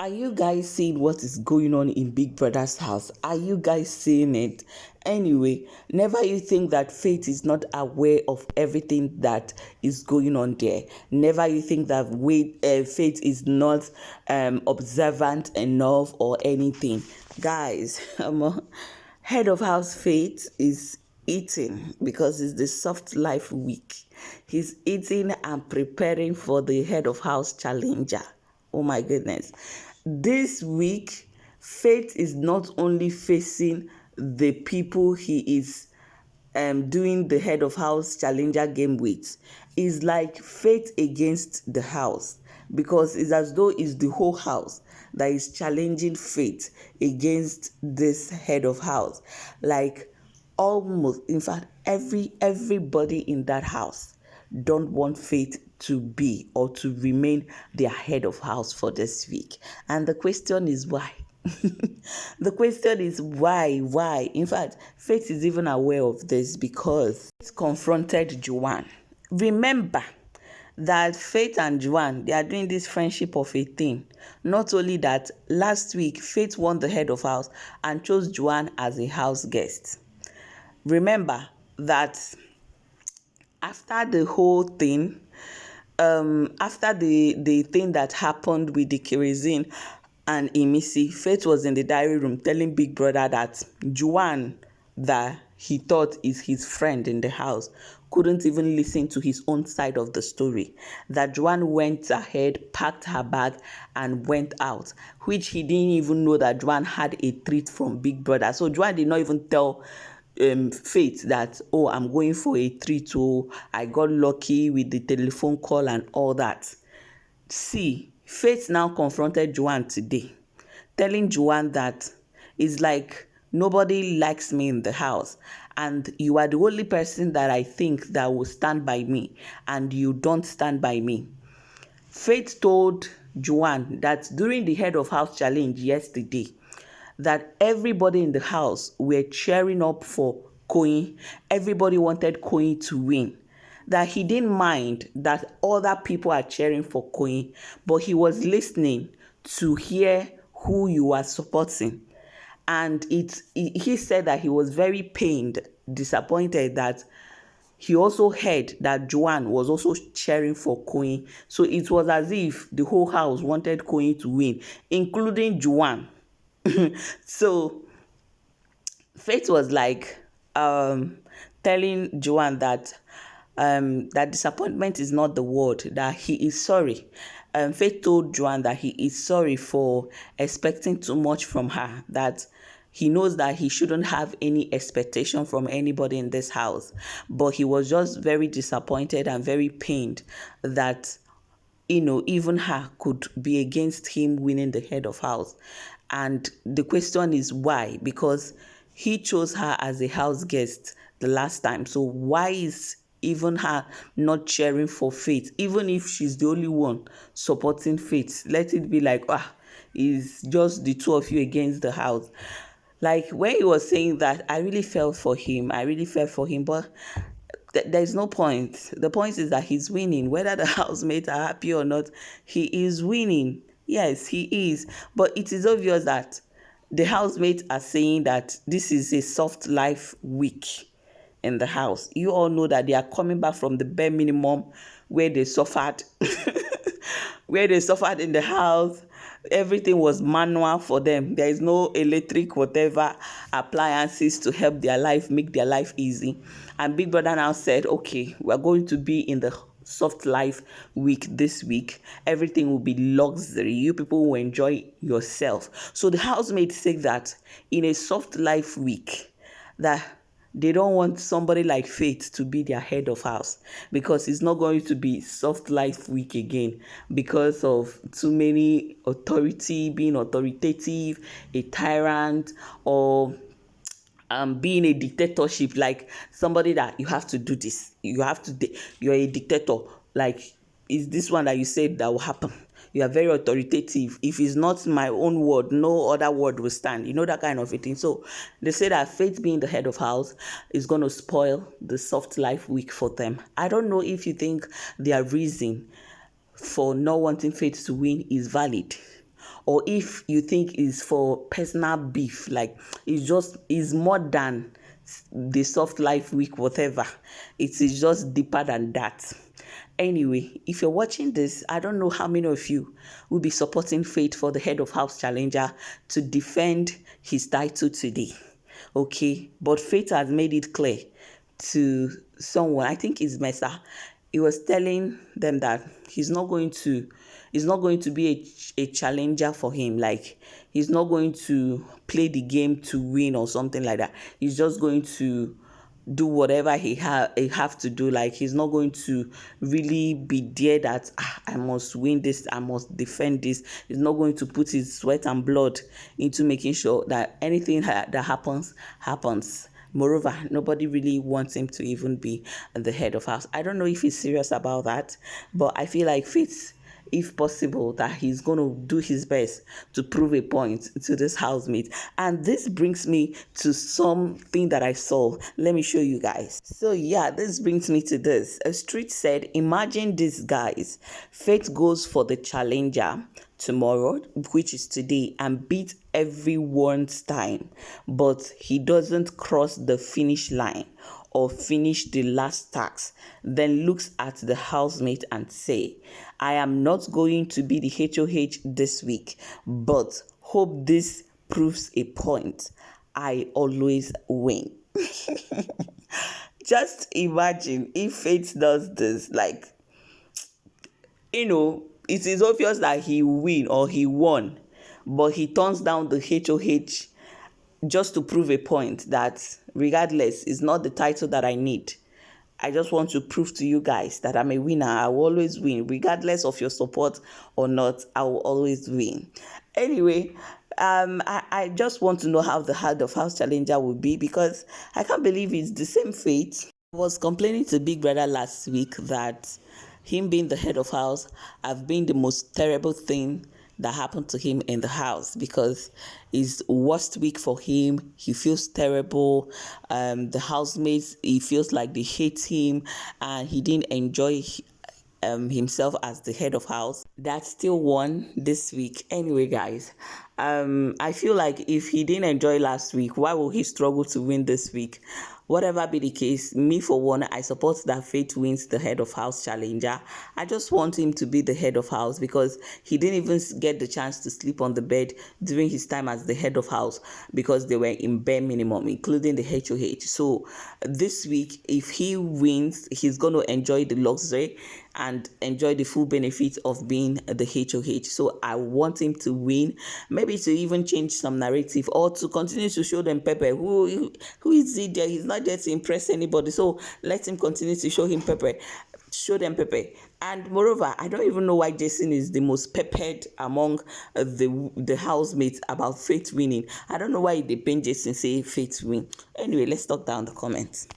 Are you guys seeing what is going on in Big Brother's house? Are you guys seeing it? Anyway, never you think that Faith is not aware of everything that is going on there. Never you think that Faith is not observant enough or anything. Guys, head of house Faith is eating because it's the soft life week. He's eating and preparing for the head of house challenger. Oh my goodness. This week, Faith is not only facing the people he is doing the head of house challenger game with. It's like Faith against the house, because it's as though it's the whole house that is challenging Faith against this head of house. Like almost, in fact, everybody in that house don't want Faith to be or to remain their head of house for this week. And the question is why? The question is why? In fact, Faith is even aware of this because it confronted Joanne. Remember that Faith and Joanne, they are doing this friendship of a thing. Not only that, last week, Faith won the head of house and chose Joanne as a house guest. Remember that after the whole thing, after the thing that happened with the kerosene and IMISI, Faith was in the diary room telling Big Brother that Joanne, that he thought is his friend in the house, couldn't even listen to his own side of the story. That Joanne went ahead, packed her bag, and went out, which he didn't even know that Joanne had a treat from Big Brother. So Joanne did not even tell Faith that, oh, I'm going for a treat, oh, I got lucky with the telephone call and all that. See, Faith now confronted Joanne today, telling Joanne that it's like nobody likes me in the house, and you are the only person that I think that will stand by me, and you don't stand by me. Faith told Joanne that during the head of house challenge yesterday, that everybody in the house were cheering up for Koyi. Everybody wanted Koyi to win. That he didn't mind that other people are cheering for Koyi, but he was listening to hear who you are supporting. And he said that he was very pained, disappointed that he also heard that Joanne was also cheering for Koyi. So it was as if the whole house wanted Koyi to win, including Joanne. So Faith was like telling Joanne that that disappointment is not the word, that he is sorry. Faith told Joanne that he is sorry for expecting too much from her, that he knows that he shouldn't have any expectation from anybody in this house, but he was just very disappointed and very pained that even her could be against him winning the head of house. And the question is why? Because he chose her as a house guest the last time. So why is even her not cheering for Faith? Even if she's the only one supporting Faith, let it be like, it's just the two of you against the house. Like when he was saying that, I really felt for him. But there's no point. The point is that he's winning. Whether the housemates are happy or not, he is winning. Yes, he is. But it is obvious that the housemates are saying that this is a soft life week in the house. You all know that they are coming back from the bare minimum where they suffered, where they suffered in the house. Everything was manual for them. There is no electric, whatever, appliances to help their life, make their life easy. And Big Brother now said, okay, we're going to be in the soft life week this week. Everything will be luxury. You people will enjoy yourself. So the housemates say that in a soft life week, that they don't want somebody like Faith to be their head of house, because it's not going to be soft life week again because of too many authority, being authoritative, a tyrant, or being a dictatorship, like somebody that you have to do this, you're a dictator, like, is this one that you said that will happen? You are very authoritative. If it's not my own word, no other word will stand. That kind of a thing. So they say that Faith being the head of house is going to spoil the soft life week for them. I don't know if you think their reason for not wanting Faith to win is valid, or if you think it's for personal beef, like it's more than the soft life week, whatever. It is just deeper than that. Anyway, if you're watching this, I don't know how many of you will be supporting Faith for the head of house challenger to defend his title today. Okay, but Faith has made it clear to someone, I think it's Mesa. He was telling them that he's not going to be a challenger for him. Like, he's not going to play the game to win or something like that. He's just going to do whatever he have to do. Like, he's not going to really be there that I must win this, I must defend this. He's not going to put his sweat and blood into making sure that anything that happens. Moreover, nobody really wants him to even be the head of house. I don't know if he's serious about that, but I feel like Fitz, if possible, that he's going to do his best to prove a point to this housemate. And this brings me to something that I saw. Let me show you guys. So yeah, this brings me to this. A street said, imagine this, guys. Faith goes for the challenger tomorrow, which is today, and beat everyone's time, but he doesn't cross the finish line or finish the last task, then looks at the housemate and say, I am not going to be the HOH this week, but hope this proves a point. I always win. Just imagine if Faith does this. Like, it is obvious that he win or he won, but he turns down the HOH just to prove a point that regardless, it's not the title that I need. I just want to prove to you guys that I'm a winner. I will always win. Regardless of your support or not, I will always win. Anyway, I just want to know how the head of house challenger will be, because I can't believe it's the same fate. I was complaining to Big Brother last week that him being the head of house have been the most terrible thing that happened to him in the house, because it's worst week for him. He feels terrible. The housemates, he feels like they hate him, and he didn't enjoy himself as the head of house. That still won this week. Anyway, guys, I feel like if he didn't enjoy last week, why will he struggle to win this week? Whatever be the case, me for one, I support that Faith wins the head of house challenger. I just want him to be the head of house, because he didn't even get the chance to sleep on the bed during his time as the head of house, because they were in bare minimum, including the HOH. So this week, if he wins, he's going to enjoy the luxury and enjoy the full benefit of being the HOH. So I want him to win, maybe to even change some narrative, or to continue to show them Pepper. Who is he there? He's not there to impress anybody. So let him continue to show them Pepper. And moreover, I don't even know why Jason is the most peppered among the housemates about Faith winning. I don't know why they paint Jason say Faith win. Anyway, let's talk down the comments.